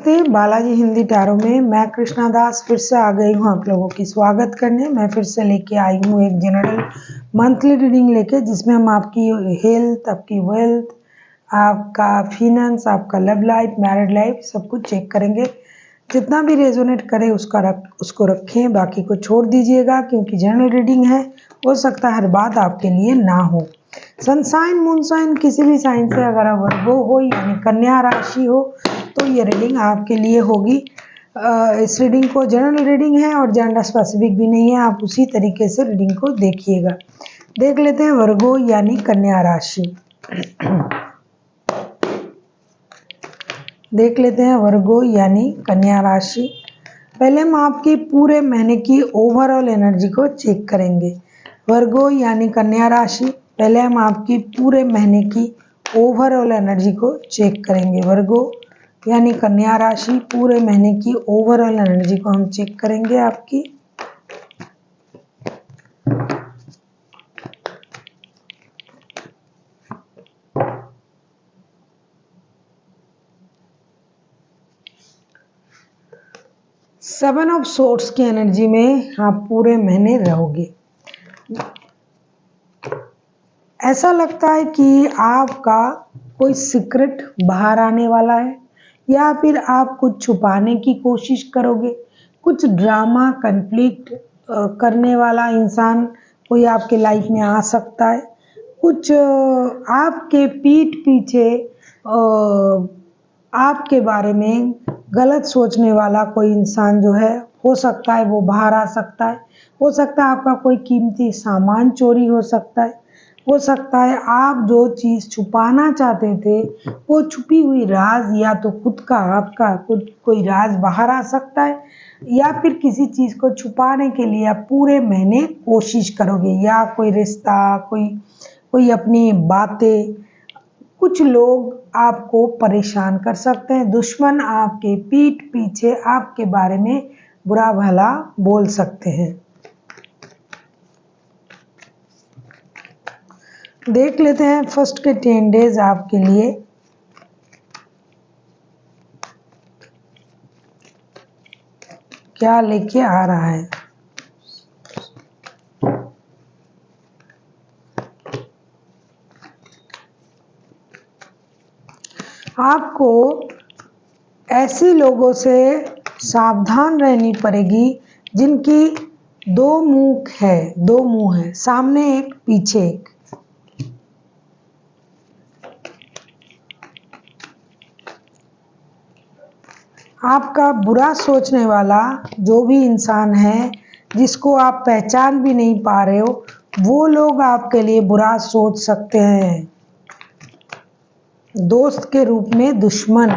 नमस्ते बालाजी हिंदी टैरो में मैं कृष्णा दास फिर से आ गई हूँ आप लोगों की स्वागत करने। मैं फिर से लेके आई हूँ एक जनरल मंथली रीडिंग लेके, जिसमें हम आपकी हेल्थ, आपकी वेल्थ, आपका फिनेंस, आपका लव लाइफ, मैरिड लाइफ सब कुछ चेक करेंगे। जितना भी रेजोनेट करे उसको रखें, बाकी को छोड़ दीजिएगा, क्योंकि जनरल रीडिंग है, हो सकता है हर बात आपके लिए ना हो। सनसाइन मूनसाइन किसी भी साइन से अगर आप वर्गो हो यानी कन्या राशि हो तो ये रीडिंग आपके लिए होगी। इस रीडिंग को जनरल रीडिंग है और जेंडर स्पेसिफिक भी नहीं है, आप उसी तरीके से रीडिंग को देखिएगा। देख लेते हैं वर्गो यानी कन्या राशि। देख लेते हैं वर्गो यानी कन्या राशि। पहले हम आपकी पूरे महीने की ओवरऑल एनर्जी को चेक करेंगे। वर्गो यानी कन्या राशि, पहले हम आपकी पूरे महीने की ओवरऑल एनर्जी को चेक करेंगे। वर्गो यानी कन्या राशि, पूरे महीने की ओवरऑल एनर्जी को हम चेक करेंगे आपकी। सेवन ऑफ सोर्ड्स की एनर्जी में आप पूरे महीने रहोगे। ऐसा लगता है कि आपका कोई सीक्रेट बाहर आने वाला है, या फिर आप कुछ छुपाने की कोशिश करोगे। कुछ ड्रामा कन्फ्लिक्ट करने वाला इंसान कोई आपके लाइफ में आ सकता है। कुछ आपके पीठ पीछे आपके बारे में गलत सोचने वाला कोई इंसान जो है, हो सकता है वो बाहर आ सकता है। हो सकता है आपका कोई कीमती सामान चोरी हो सकता है। हो सकता है आप जो चीज़ छुपाना चाहते थे वो छुपी हुई राज, या तो खुद का आपका कोई राज बाहर आ सकता है, या फिर किसी चीज़ को छुपाने के लिए आप पूरे महीने कोशिश करोगे, या कोई रिश्ता, कोई अपनी बातें। कुछ लोग आपको परेशान कर सकते हैं। दुश्मन आपके पीठ पीछे आपके बारे में बुरा भला बोल सकते हैं। देख लेते हैं फर्स्ट के 10 डेज आपके लिए क्या लेके आ रहा है। आपको ऐसे लोगों से सावधान रहनी पड़ेगी जिनकी दो मुंह है, सामने एक पीछे एक। आपका बुरा सोचने वाला जो भी इंसान है, जिसको आप पहचान भी नहीं पा रहे हो, वो लोग आपके लिए बुरा सोच सकते हैं। दोस्त के रूप में दुश्मन।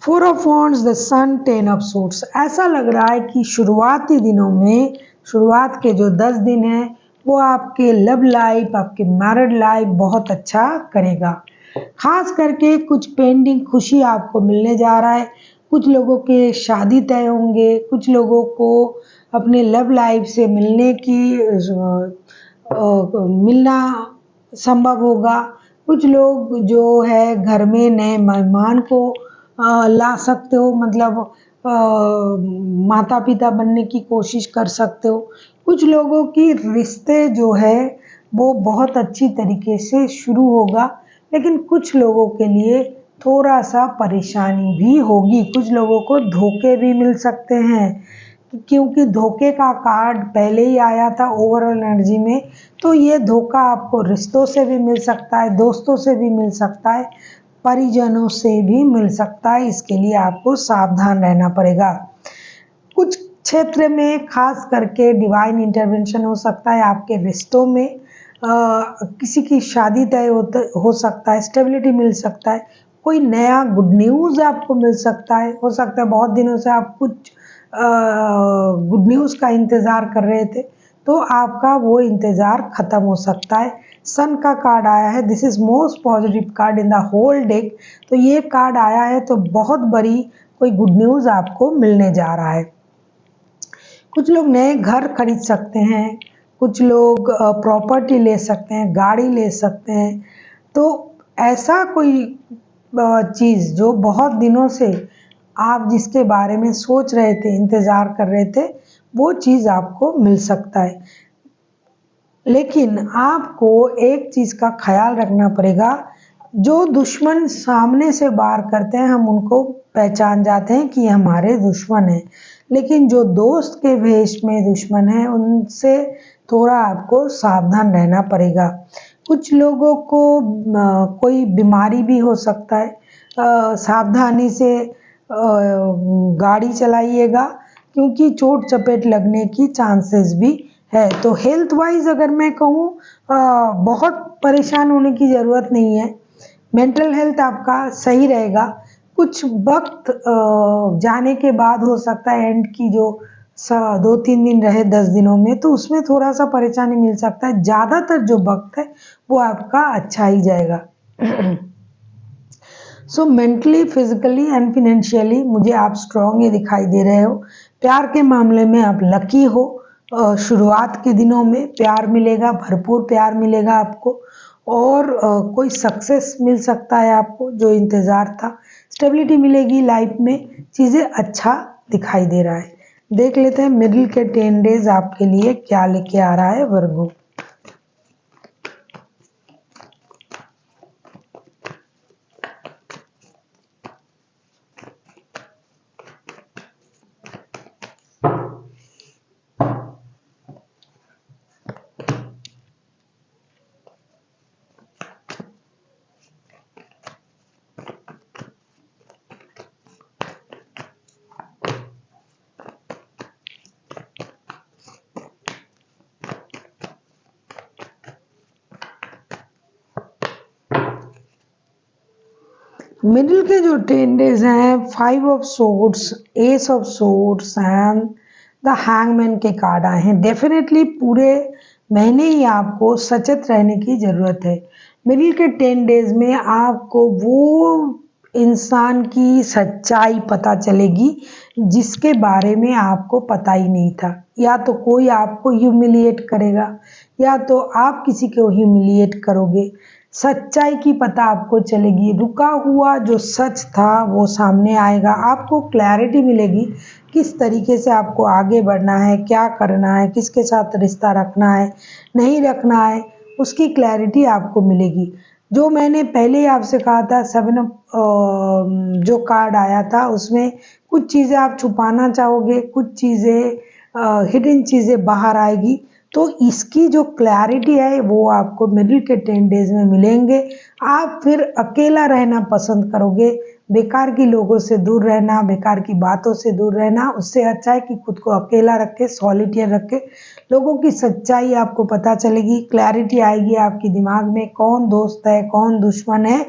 4 of wands, the sun, 10 of suits. ऐसा लग रहा है कि शुरुआती दिनों में, शुरुआत के जो 10 दिन हैं वो आपके लव लाइफ, आपके मैरिड लाइफ बहुत अच्छा करेगा। खास करके कुछ पेंडिंग खुशी आपको मिलने जा रहा है। कुछ लोगों के शादी तय होंगे, कुछ लोगों को अपने लव लाइफ से मिलना संभव होगा। कुछ लोग जो है घर में नए मेहमान को ला सकते हो, मतलब माता पिता बनने की कोशिश कर सकते हो। कुछ लोगों की रिश्ते जो है वो बहुत अच्छी तरीके से शुरू होगा, लेकिन कुछ लोगों के लिए थोड़ा सा परेशानी भी होगी। कुछ लोगों को धोखे भी मिल सकते हैं, क्योंकि धोखे का कार्ड पहले ही आया था ओवरऑल एनर्जी में। तो ये धोखा आपको रिश्तों से भी मिल सकता है, दोस्तों से भी मिल सकता है, परिजनों से भी मिल सकता है। इसके लिए आपको सावधान रहना पड़ेगा। कुछ क्षेत्र में खास करके डिवाइन इंटरवेंशन हो सकता है आपके रिश्तों में। किसी की शादी तय हो सकता है, स्टेबिलिटी मिल सकता है, कोई नया गुड न्यूज़ आपको मिल सकता है। हो सकता है बहुत दिनों से आप कुछ गुड न्यूज़ का इंतज़ार कर रहे थे, तो आपका वो इंतज़ार ख़त्म हो सकता है। सन का कार्ड आया है, this is most positive card in the whole deck. तो ये कार्ड आया है तो बहुत बड़ी कोई गुड न्यूज़ आपको मिलने जा रहा है। कुछ लोग नए घर खरीद सकते हैं, कुछ लोग प्रॉपर्टी ले सकते हैं, गाड़ी ले सकते हैं। तो ऐसा कोई चीज़ जो बहुत दिनों से आप जिसके बारे में सोच रहे थे, इंतज़ार कर रहे थे, वो चीज़ आपको मिल सकता है। लेकिन आपको एक चीज़ का ख्याल रखना पड़ेगा, जो दुश्मन सामने से वार करते हैं हम उनको पहचान जाते हैं कि ये हमारे दुश्मन हैं, लेकिन जो दोस्त के भेष में दुश्मन है उनसे थोड़ा आपको सावधान रहना पड़ेगा। कुछ लोगों को कोई बीमारी भी हो सकता है, सावधानी से गाड़ी चलाइएगा क्योंकि चोट चपेट लगने की चांसेस भी है। तो हेल्थ वाइज अगर मैं कहूँ बहुत परेशान होने की ज़रूरत नहीं है, मेंटल हेल्थ आपका सही रहेगा। कुछ वक्त जाने के बाद हो सकता है एंड की जो 2-3 दिन रहे 10 दिनों में, तो उसमें थोड़ा सा परेशानी मिल सकता है। ज़्यादातर जो वक्त है वो आपका अच्छा ही जाएगा। सो मेंटली फिजिकली एंड फिनेंशियली मुझे आप स्ट्रांग ये दिखाई दे रहे हो। प्यार के मामले में आप लकी हो। शुरुआत के दिनों में प्यार मिलेगा, भरपूर प्यार मिलेगा आपको और कोई सक्सेस मिल सकता है आपको जो इंतज़ार था। स्टेबिलिटी मिलेगी लाइफ में, चीज़ें अच्छा दिखाई दे रहा है। देख लेते हैं मिडिल के 10 डेज आपके लिए क्या लेके आ रहा है वर्गो। मिडिल के जो 10 डेज हैं, 5 of swords, S of swords and the hangman के कार्ड आए हैं। डेफिनेटली पूरे महीने ही आपको सचेत रहने की ज़रूरत है। मिडिल के 10 डेज में आपको वो इंसान की सच्चाई पता चलेगी जिसके बारे में आपको पता ही नहीं था। या तो कोई आपको ह्यूमिलिएट करेगा या तो आप किसी को ह्यूमिलिएट करोगे। सच्चाई की पता आपको चलेगी, रुका हुआ जो सच था वो सामने आएगा, आपको क्लैरिटी मिलेगी किस तरीके से आपको आगे बढ़ना है, क्या करना है, किसके साथ रिश्ता रखना है, नहीं रखना है, उसकी क्लैरिटी आपको मिलेगी। जो मैंने पहले ही आपसे कहा था 7 जो कार्ड आया था उसमें कुछ चीज़ें आप छुपाना चाहोगे, कुछ चीज़ें हिडन चीज़ें बाहर आएगी। तो इसकी जो क्लैरिटी है वो आपको मिडिल के 10 डेज में मिलेंगे। आप फिर अकेला रहना पसंद करोगे, बेकार की लोगों से दूर रहना, बेकार की बातों से दूर रहना, उससे अच्छा है कि खुद को अकेला रखे, सॉलिटेयर रखे। लोगों की सच्चाई आपको पता चलेगी, क्लैरिटी आएगी आपके दिमाग में कौन दोस्त है, कौन दुश्मन है।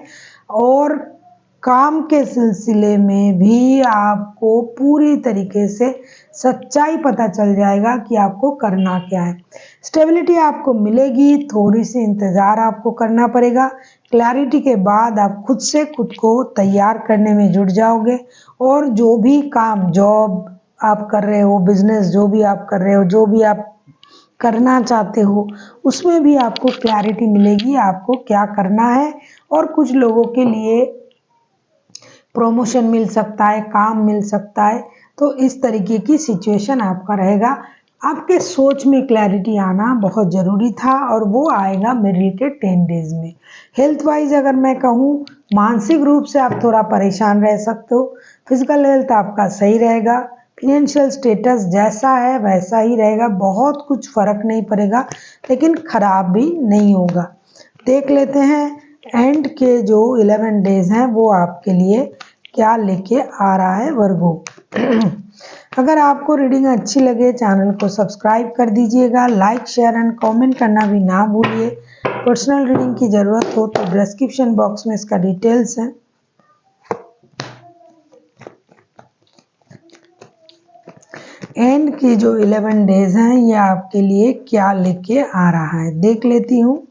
और काम के सिलसिले में भी आपको पूरी तरीके से सच्चाई पता चल जाएगा कि आपको करना क्या है। स्टेबिलिटी आपको मिलेगी, थोड़ी सी इंतज़ार आपको करना पड़ेगा। क्लैरिटी के बाद आप खुद से खुद को तैयार करने में जुट जाओगे और जो भी काम, जॉब आप कर रहे हो, बिजनेस जो भी आप कर रहे हो, जो भी आप करना चाहते हो, उसमें भी आपको क्लैरिटी मिलेगी आपको क्या करना है। और कुछ लोगों के लिए प्रमोशन मिल सकता है, काम मिल सकता है। तो इस तरीके की सिचुएशन आपका रहेगा। आपके सोच में क्लैरिटी आना बहुत ज़रूरी था और वो आएगा मिडिल के 10 डेज में। हेल्थ वाइज अगर मैं कहूँ, मानसिक रूप से आप थोड़ा परेशान रह सकते हो। फिजिकल हेल्थ आपका सही रहेगा। फिनेंशियल स्टेटस जैसा है वैसा ही रहेगा, बहुत कुछ फ़र्क नहीं पड़ेगा, लेकिन ख़राब भी नहीं होगा। देख लेते हैं एंड के जो 11 डेज हैं वो आपके लिए क्या लेके आ रहा है वर्गो। अगर आपको रीडिंग अच्छी लगे चैनल को सब्सक्राइब कर दीजिएगा, लाइक शेयर एंड कमेंट करना भी ना भूलिए। पर्सनल रीडिंग की ज़रूरत हो तो डिस्क्रिप्शन बॉक्स में इसका डिटेल्स है। एंड के जो 11 डेज हैं ये आपके लिए क्या लेके आ रहा है देख लेती हूँ।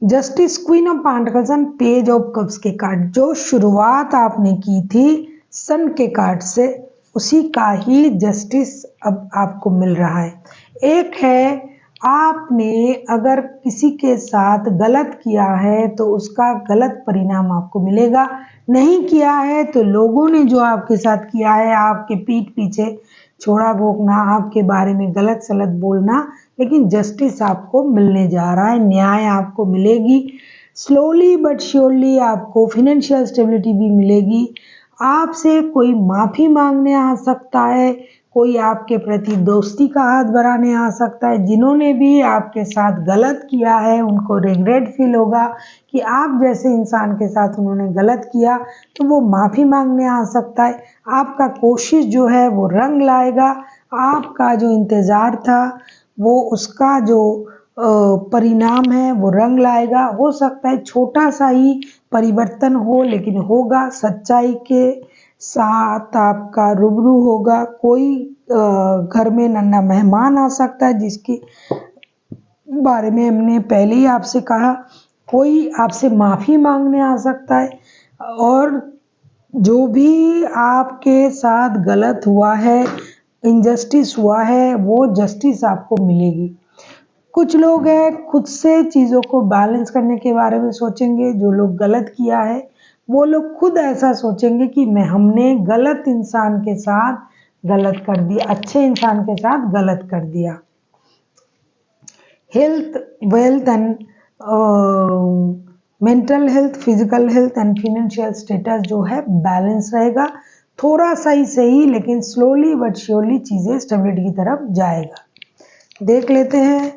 Justice queen of pentacles and page of cups के कार्ड, जो शुरुआत आपने की थी सन के कार्ड से, उसी का ही जस्टिस अब आपको मिल रहा है। एक है, आपने अगर किसी के साथ गलत किया है तो उसका गलत परिणाम आपको मिलेगा, नहीं किया है तो लोगों ने जो आपके साथ किया है, आपके पीठ पीछे छोड़ा भोंकना, आपके बारे में गलत सलत बोलना, लेकिन जस्टिस आपको मिलने जा रहा है, न्याय आपको मिलेगी। स्लोली बट श्योरली आपको फिनेंशियल स्टेबिलिटी भी मिलेगी। आपसे कोई माफ़ी मांगने आ सकता है, कोई आपके प्रति दोस्ती का हाथ बढ़ाने आ सकता है। जिन्होंने भी आपके साथ गलत किया है उनको रिग्रेट फील होगा कि आप जैसे इंसान के साथ उन्होंने गलत किया, तो वो माफ़ी मांगने आ सकता है। आपका कोशिश जो है वो रंग लाएगा, आपका जो इंतज़ार था वो उसका जो परिणाम है वो रंग लाएगा। हो सकता है छोटा सा ही परिवर्तन हो, लेकिन होगा। सच्चाई के साथ आपका रूबरू होगा। कोई घर में नन्हा मेहमान आ सकता है, जिसके बारे में हमने पहले ही आपसे कहा। कोई आपसे माफ़ी मांगने आ सकता है, और जो भी आपके साथ गलत हुआ है, इनजस्टिस हुआ है, वो जस्टिस आपको मिलेगी। कुछ लोग हैं खुद से चीज़ों को बैलेंस करने के बारे में सोचेंगे। जो लोग गलत किया है वो लोग खुद ऐसा सोचेंगे कि हमने गलत इंसान के साथ गलत कर दिया, अच्छे इंसान के साथ गलत कर दिया। Health, wealth and mental health, physical health and financial status जो है बैलेंस रहेगा। थोड़ा सा ही सही, लेकिन स्लोली बट श्योरली चीज़ें स्टेबिलिटी की तरफ जाएगा। देख लेते हैं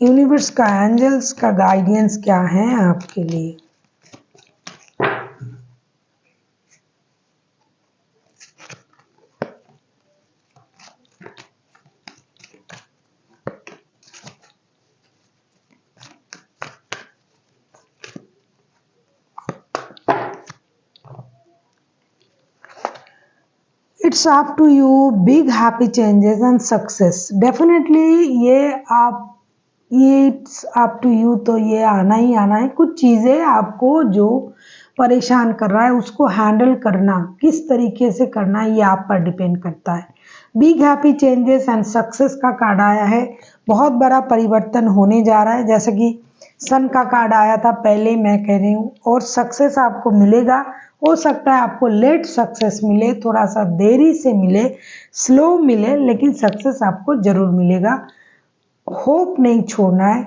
यूनिवर्स का, एंजल्स का गाइडेंस क्या है आपके लिए। It's up to you, big happy changes and success. Definitely ये इट्स अप टू यू, तो ये आना ही आना है। कुछ चीज़ें आपको जो परेशान कर रहा है उसको हैंडल करना, किस तरीके से करना है, ये आप पर डिपेंड करता है। Big happy changes and success का कार्ड आया है। बहुत बड़ा परिवर्तन होने जा रहा है, जैसे कि सन का कार्ड आया था पहले, मैं कह रही हूँ। और सक्सेस आपको मिलेगा। हो सकता है आपको लेट सक्सेस मिले, थोड़ा सा देरी से मिले, स्लो मिले, लेकिन सक्सेस आपको ज़रूर मिलेगा। होप नहीं छोड़ना है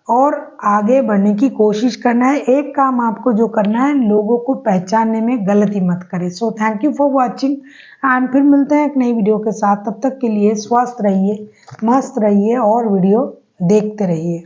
और आगे बढ़ने की कोशिश करना है। एक काम आपको जो करना है, लोगों को पहचानने में गलती मत करें। So thank you for watching, and फिर मिलते हैं एक नई वीडियो के साथ। तब तक के लिए स्वस्थ रहिए, मस्त रहिए और वीडियो देखते रहिए।